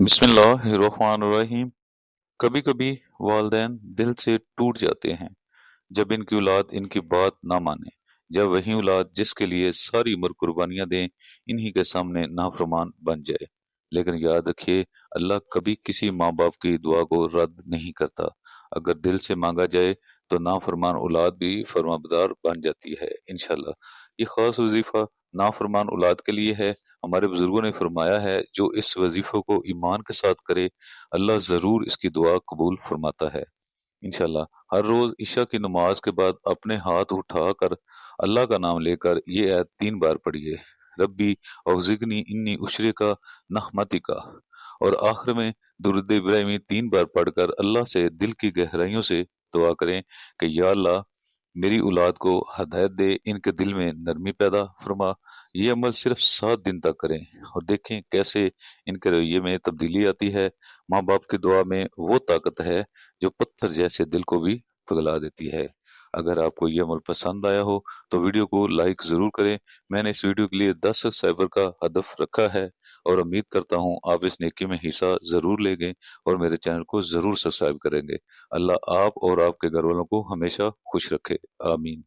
बिस्मिल्लाहिर्रहमानिर्रहीम। कभी कभी वालिदैन दिल से टूट जाते हैं जब इनकी औलाद इनकी बात ना माने, जब वही औलाद जिसके लिए सारी उम्र कुर्बानियां दें इन्हीं के सामने नाफरमान बन जाए। लेकिन याद रखिए, अल्लाह कभी किसी माँ बाप की दुआ को रद्द नहीं करता। अगर दिल से मांगा जाए तो नाफरमान औलाद भी फरमाबरदार बन जाती है इंशाल्लाह। ये खास वजीफा नाफरमान औलाद के लिए है। हमारे बुजुर्गों ने फरमाया है, जो इस वजीफे को ईमान के साथ करे अल्लाह जरूर इसकी दुआ कबूल फरमाता है इंशाल्लाह। हर रोज ईशा की नमाज के बाद अपने हाथ उठाकर अल्लाह का नाम लेकर ये आयत 3 बार पढ़िए। रब्बी औज़िकनी इन्नी उशरे का नहमती का। और आखिर में दुरूद इब्राहिमी 3 बार पढ़कर अल्लाह से दिल की गहराइयों से दुआ करें कि या अल्लाह, मेरी औलाद को हदायत दे, इनके दिल में नरमी पैदा फरमा। ये अमल सिर्फ 7 दिन तक करें और देखें कैसे इनके रवैये में तब्दीली आती है। माँ बाप की दुआ में वो ताकत है जो पत्थर जैसे दिल को भी पिघला देती है। अगर आपको ये अमल पसंद आया हो तो वीडियो को लाइक जरूर करें। मैंने इस वीडियो के लिए 10 सब्सक्राइबर का हदफ रखा है और उम्मीद करता हूँ आप इस नेकी में हिस्सा जरूर लेंगे और मेरे चैनल को जरूर सब्सक्राइब करेंगे। अल्लाह आप और आपके घर वालों को हमेशा खुश रखे। आमीन।